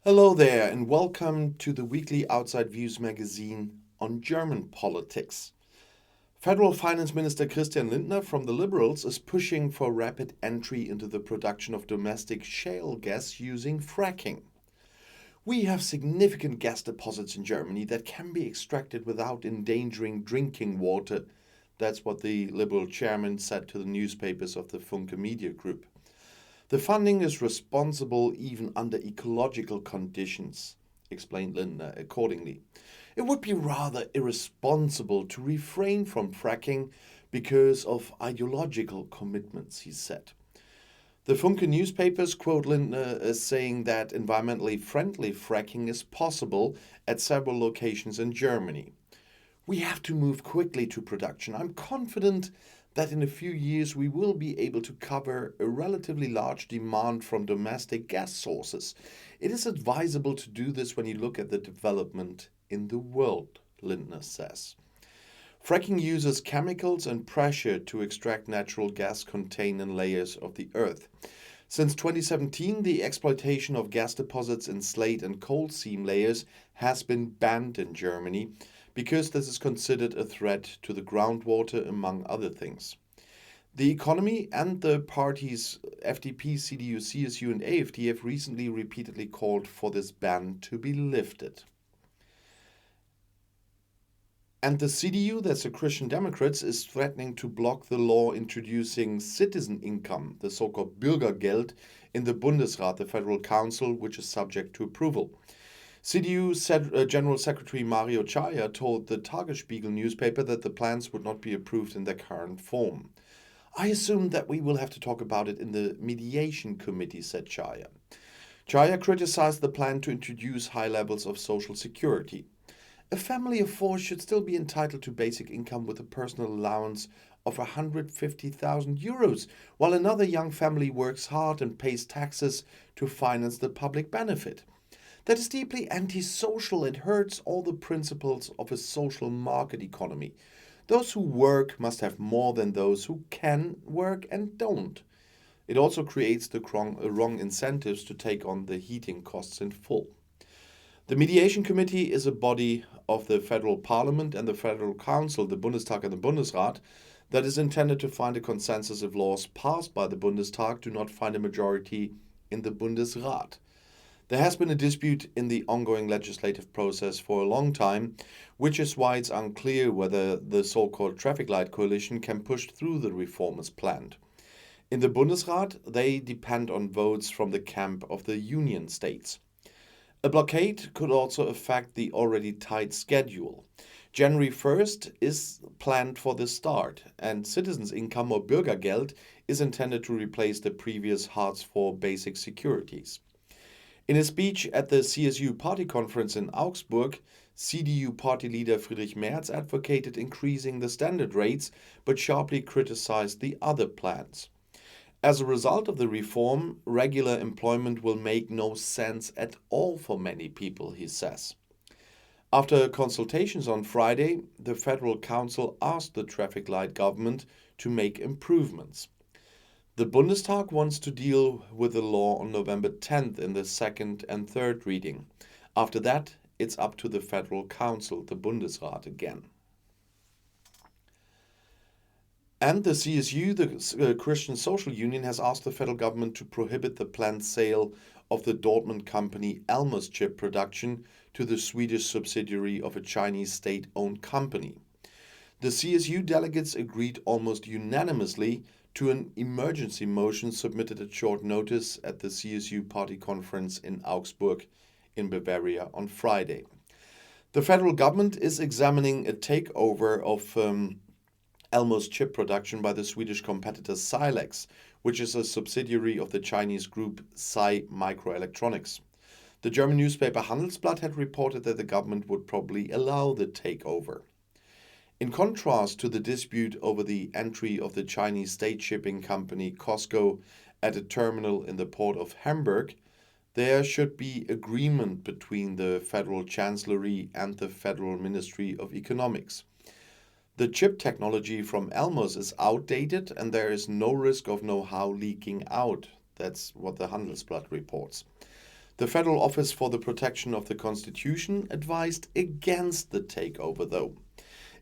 Hello there, and welcome to the weekly Outside Views magazine on German politics. Federal Finance Minister Christian Lindner from the Liberals is pushing for rapid entry into the production of domestic shale gas using fracking. We have significant gas deposits in Germany that can be extracted without endangering drinking water. That's what the Liberal chairman said to the newspapers of the Funke Media Group. The funding is responsible even under ecological conditions, explained Lindner accordingly. It would be rather irresponsible to refrain from fracking because of ideological commitments, he said. The Funke newspapers quote Lindner as saying that environmentally friendly fracking is possible at several locations in Germany. We have to move quickly to production. I'm confident that in a few years we will be able to cover a relatively large demand from domestic gas sources. It is advisable to do this when you look at the development in the world, Lindner says. Fracking uses chemicals and pressure to extract natural gas contained in layers of the earth. Since 2017, the exploitation of gas deposits in slate and coal seam layers has been banned in Germany because this is considered a threat to the groundwater, among other things. The economy and the parties FDP, CDU, CSU, and AfD have recently repeatedly called for this ban to be lifted. And the CDU, that's the Christian Democrats, is threatening to block the law introducing citizen income, the so-called Bürgergeld, in the Bundesrat, the Federal Council, which is subject to approval. CDU General Secretary Mario Chaya told the Tagesspiegel newspaper that the plans would not be approved in their current form. I assume that we will have to talk about it in the mediation committee, said Chaya. Chaya criticized the plan to introduce high levels of social security. A family of four should still be entitled to basic income with a personal allowance of 150,000 euros, while another young family works hard and pays taxes to finance the public benefit. That is deeply antisocial and hurts all the principles of a social market economy. Those who work must have more than those who can work and don't. It also creates the wrong incentives to take on the heating costs in full. The Mediation Committee is a body of the Federal Parliament and the Federal Council, the Bundestag and the Bundesrat, that is intended to find a consensus if laws passed by the Bundestag do not find a majority in the Bundesrat. There has been a dispute in the ongoing legislative process for a long time, which is why it's unclear whether the so-called traffic light coalition can push through the reform as planned. In the Bundesrat, they depend on votes from the camp of the union states. A blockade could also affect the already tight schedule. January 1st is planned for the start, and citizens' income or Bürgergeld is intended to replace the previous Hartz IV basic securities. In a speech at the CSU party conference in Augsburg, CDU party leader Friedrich Merz advocated increasing the standard rates, but sharply criticized the other plans. As a result of the reform, regular employment will make no sense at all for many people, he says. After consultations on Friday, the Federal Council asked the traffic light government to make improvements. The Bundestag wants to deal with the law on November 10th in the second and third reading. After that, it's up to the Federal Council, the Bundesrat, again. And the CSU, the Christian Social Union, has asked the federal government to prohibit the planned sale of the Dortmund company Elmos chip production to the Swedish subsidiary of a Chinese state-owned company. The CSU delegates agreed almost unanimously to an emergency motion submitted at short notice at the CSU party conference in Augsburg in Bavaria on Friday. The federal government is examining a takeover of Elmos chip production by the Swedish competitor Silex, which is a subsidiary of the Chinese group Sai Microelectronics. The German newspaper Handelsblatt had reported that the government would probably allow the takeover. In contrast to the dispute over the entry of the Chinese state shipping company COSCO at a terminal in the port of Hamburg, there should be agreement between the Federal Chancellery and the Federal Ministry of Economics. The chip technology from Elmos is outdated and there is no risk of know-how leaking out. That's what the Handelsblatt reports. The Federal Office for the Protection of the Constitution advised against the takeover, though.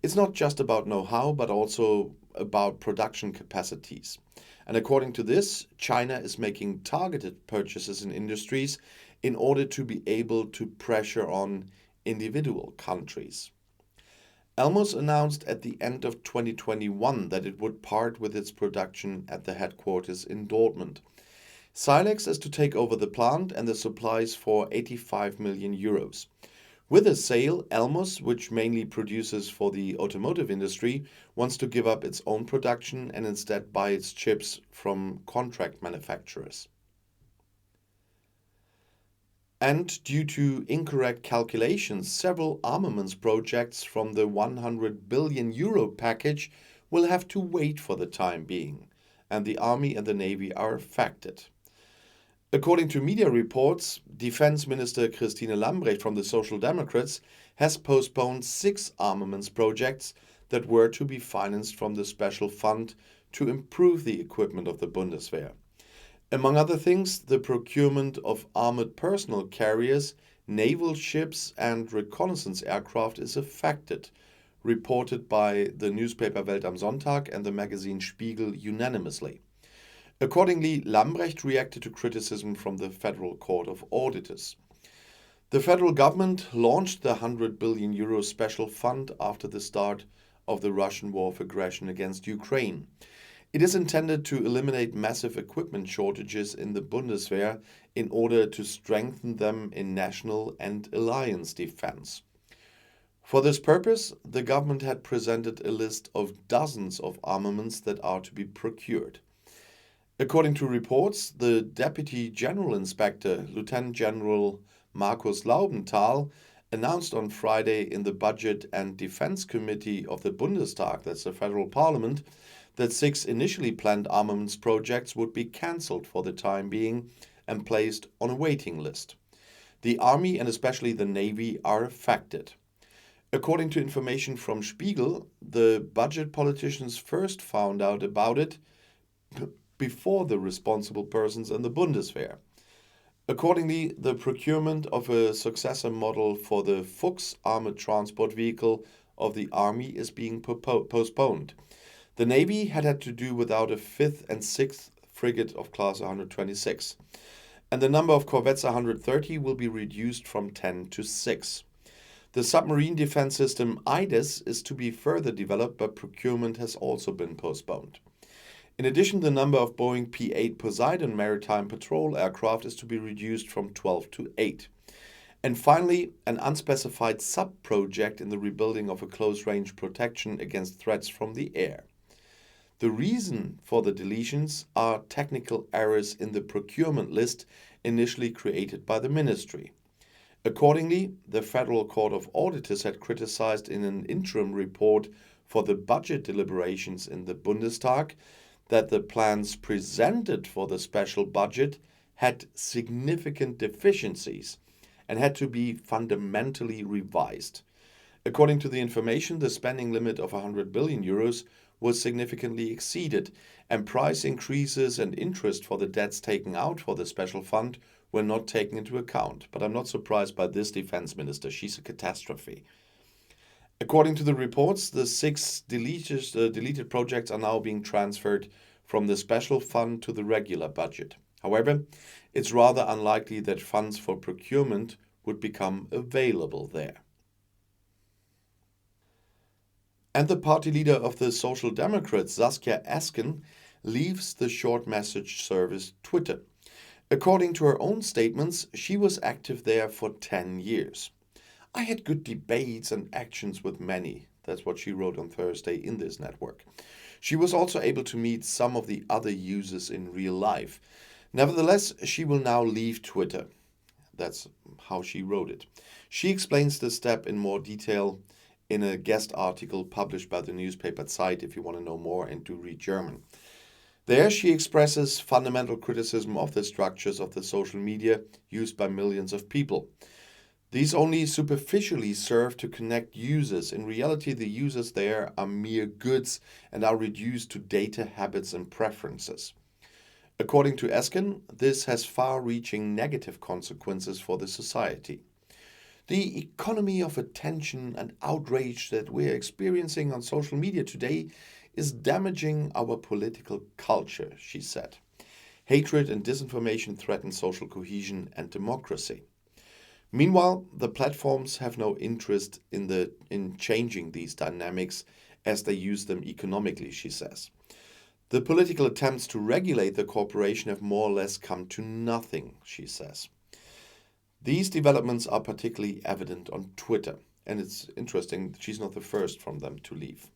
It's not just about know-how, but also about production capacities. And according to this, China is making targeted purchases in industries in order to be able to pressure on individual countries. Elmos announced at the end of 2021 that it would part with its production at the headquarters in Dortmund. Silex is to take over the plant and the supplies for 85 million euros. With the sale, Elmos, which mainly produces for the automotive industry, wants to give up its own production and instead buy its chips from contract manufacturers. And due to incorrect calculations, several armaments projects from the 100 billion euro package will have to wait for the time being, and the Army and the Navy are affected. According to media reports, Defense Minister Christine Lambrecht from the Social Democrats has postponed 6 armaments projects that were to be financed from the special fund to improve the equipment of the Bundeswehr. Among other things, the procurement of armored personnel carriers, naval ships, and reconnaissance aircraft is affected, reported by the newspaper Welt am Sonntag and the magazine Spiegel unanimously. Accordingly, Lambrecht reacted to criticism from the Federal Court of Auditors. The federal government launched the 100 billion euro special fund after the start of the Russian war of aggression against Ukraine. It is intended to eliminate massive equipment shortages in the Bundeswehr in order to strengthen them in national and alliance defense. For this purpose, the government had presented a list of dozens of armaments that are to be procured. According to reports, the Deputy General Inspector, Lieutenant General Markus Laubenthal, announced on Friday in the Budget and Defense Committee of the Bundestag, that's the federal parliament, that 6 initially planned armaments projects would be cancelled for the time being and placed on a waiting list. The Army and especially the Navy are affected. According to information from Spiegel, the budget politicians first found out about it before the responsible persons in the Bundeswehr. Accordingly, the procurement of a successor model for the Fuchs armored transport vehicle of the Army is being postponed. The Navy had to do without a 5th and 6th frigate of class 126, and the number of corvettes 130 will be reduced from 10 to 6. The submarine defense system IDES is to be further developed, but procurement has also been postponed. In addition, the number of Boeing P-8 Poseidon maritime patrol aircraft is to be reduced from 12 to 8. And finally, an unspecified sub-project in the rebuilding of a close-range protection against threats from the air. The reason for the deletions are technical errors in the procurement list initially created by the ministry. Accordingly, the Federal Court of Auditors had criticized in an interim report for the budget deliberations in the Bundestag that the plans presented for the special budget had significant deficiencies and had to be fundamentally revised. According to the information, the spending limit of 100 billion euros was significantly exceeded, and price increases and interest for the debts taken out for the special fund were not taken into account. But I'm not surprised by this defense minister. She's a catastrophe. According to the reports, the 6 deleted projects are now being transferred from the special fund to the regular budget. However, it's rather unlikely that funds for procurement would become available there. And the party leader of the Social Democrats, Saskia Esken, leaves the short message service Twitter. According to her own statements, she was active there for 10 years. I had good debates and actions with many. That's what she wrote on Thursday in this network. She was also able to meet some of the other users in real life. Nevertheless, she will now leave Twitter. That's how she wrote it. She explains the step in more detail in a guest article published by the newspaper Zeit if you want to know more and do read German. There she expresses fundamental criticism of the structures of the social media used by millions of people. These only superficially serve to connect users. In reality, the users there are mere goods and are reduced to data, habits, and preferences. According to Esken, this has far-reaching negative consequences for the society. The economy of attention and outrage that we're experiencing on social media today is damaging our political culture, she said. Hatred and disinformation threaten social cohesion and democracy. Meanwhile, the platforms have no interest in changing these dynamics as they use them economically, she says. The political attempts to regulate the corporation have more or less come to nothing, she says. These developments are particularly evident on Twitter, and it's interesting she's not the first from them to leave.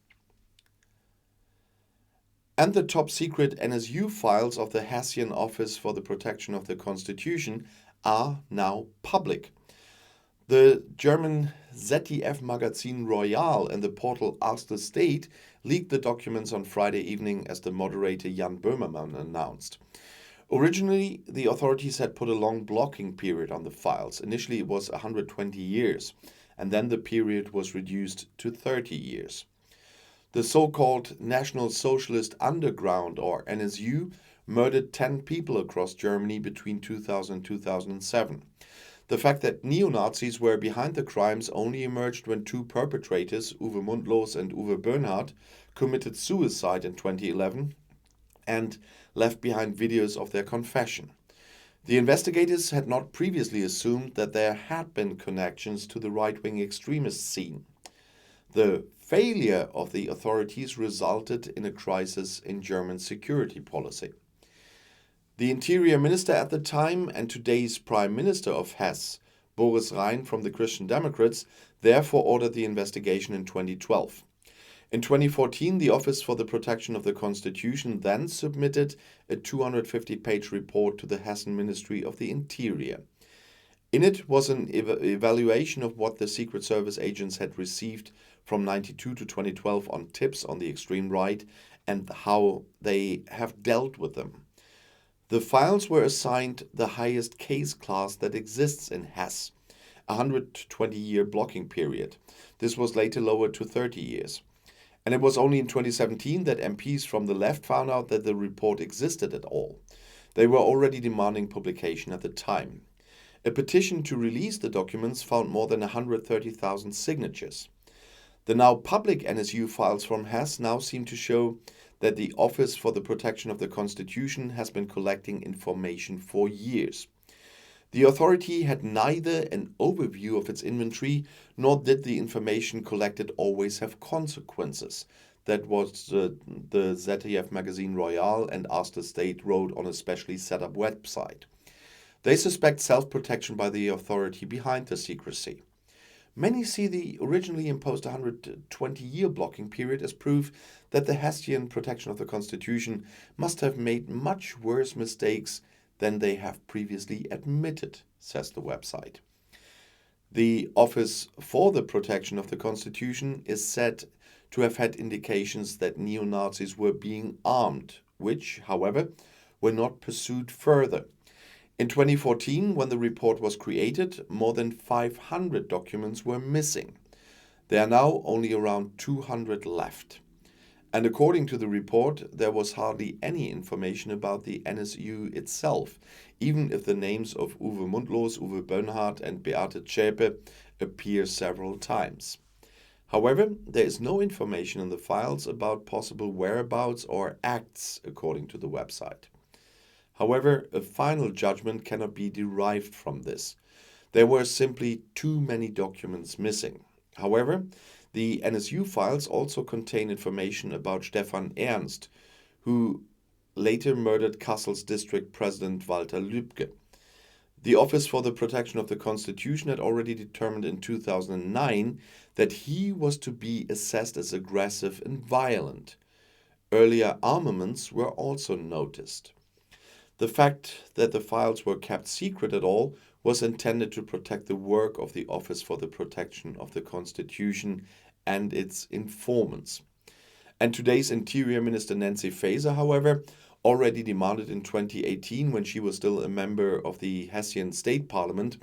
And the top secret NSU files of the Hessian Office for the Protection of the Constitution are now public. The German ZDF magazine Royal and the portal Ask the State leaked the documents on Friday evening, as the moderator Jan Böhmermann announced. Originally, the authorities had put a long blocking period on the files. Initially, it was 120 years, and then the period was reduced to 30 years. The so-called National Socialist Underground, or NSU, murdered 10 people across Germany between 2000 and 2007. The fact that neo-Nazis were behind the crimes only emerged when two perpetrators, Uwe Mundlos and Uwe Böhnhardt, committed suicide in 2011 and left behind videos of their confession. The investigators had not previously assumed that there had been connections to the right-wing extremist scene. The failure of the authorities resulted in a crisis in German security policy. The interior minister at the time and today's prime minister of Hesse, Boris Rhein from the Christian Democrats, therefore ordered the investigation in 2012. In 2014, the Office for the Protection of the Constitution then submitted a 250-page report to the Hessen Ministry of the Interior. In it was an evaluation of what the Secret Service agents had received from 1992 to 2012 on tips on the extreme right and how they have dealt with them. The files were assigned the highest case class that exists in Hesse, a 120-year blocking period. This was later lowered to 30 years. And it was only in 2017 that MPs from the left found out that the report existed at all. They were already demanding publication at the time. A petition to release the documents found more than 130,000 signatures. The now public NSU files from Hesse now seem to show that the Office for the Protection of the Constitution has been collecting information for years. The authority had neither an overview of its inventory, nor did the information collected always have consequences. That was the ZDF magazine Royal and Ask the State wrote on a specially set up website. They suspect self-protection by the authority behind the secrecy. Many see the originally imposed 120-year blocking period as proof that the Hessian Protection of the Constitution must have made much worse mistakes than they have previously admitted, says the website. The Office for the Protection of the Constitution is said to have had indications that neo-Nazis were being armed, which, however, were not pursued further. In 2014, when the report was created, more than 500 documents were missing. There are now only around 200 left. And according to the report, there was hardly any information about the NSU itself, even if the names of Uwe Mundlos, Uwe Böhnhardt and Beate Zschäpe appear several times. However, there is no information in the files about possible whereabouts or acts, according to the website. However, a final judgment cannot be derived from this. There were simply too many documents missing. However, the NSU files also contain information about Stefan Ernst, who later murdered Kassel's district president Walter Lübcke. The Office for the Protection of the Constitution had already determined in 2009 that he was to be assessed as aggressive and violent. Earlier armaments were also noticed. The fact that the files were kept secret at all was intended to protect the work of the Office for the Protection of the Constitution and its informants. And today's Interior Minister Nancy Faeser, however, already demanded in 2018, when she was still a member of the Hessian State Parliament,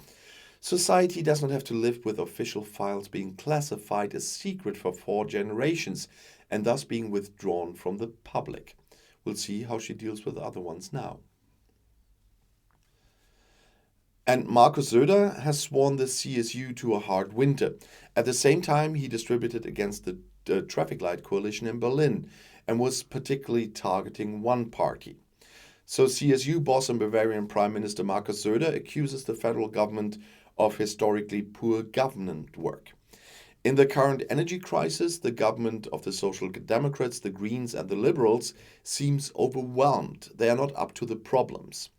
society does not have to live with official files being classified as secret for 4 generations and thus being withdrawn from the public. We'll see how she deals with other ones now. And Markus Söder has sworn the CSU to a hard winter. At the same time, he distributed against the traffic light coalition in Berlin and was particularly targeting one party. So CSU boss and Bavarian Prime Minister Markus Söder accuses the federal government of historically poor government work. In the current energy crisis, the government of the Social Democrats, the Greens and the Liberals seems overwhelmed. They are not up to the problems.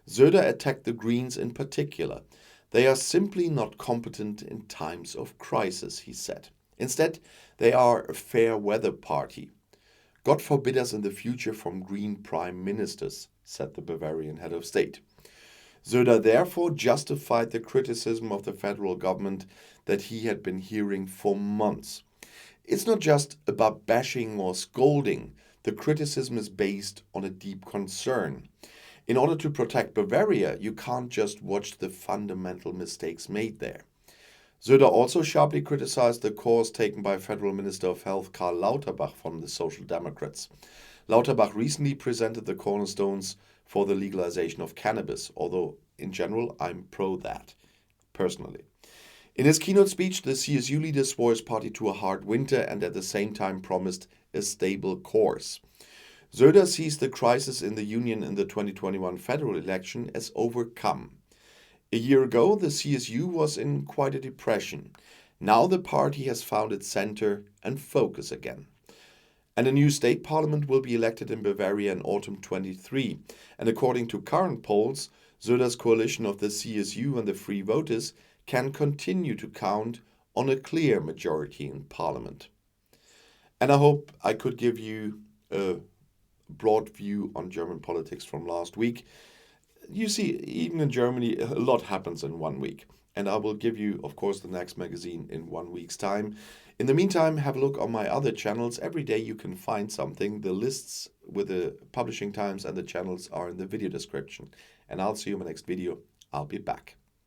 Söder attacked the Greens in particular. They are simply not competent in times of crisis, he said. Instead, they are a fair weather party. God forbid us in the future from green prime ministers, said the Bavarian head of state. Söder therefore justified the criticism of the federal government that he had been hearing for months. It's not just about bashing or scolding. The criticism is based on a deep concern. In order to protect Bavaria, you can't just watch the fundamental mistakes made there. Söder also sharply criticized the course taken by Federal Minister of Health Karl Lauterbach from the Social Democrats. Lauterbach recently presented the cornerstones for the legalization of cannabis, although in general I'm pro that, personally. In his keynote speech, the CSU leader swore his party to a hard winter and at the same time promised a stable course. Söder sees the crisis in the union in the 2021 federal election as overcome. A year ago, the CSU was in quite a depression. Now the party has found its center and focus again. And a new state parliament will be elected in Bavaria in autumn 23. And according to current polls, Söder's coalition of the CSU and the Free Voters can continue to count on a clear majority in parliament. And I hope I could give you a broad view on German politics from last week. You see, even in Germany, a lot happens in 1 week. And I will give you, of course, the next magazine in 1 week's time. In the meantime, have a look on my other channels. Every day you can find something. The lists with the publishing times and the channels are in the video description. And I'll see you in my next video. I'll be back.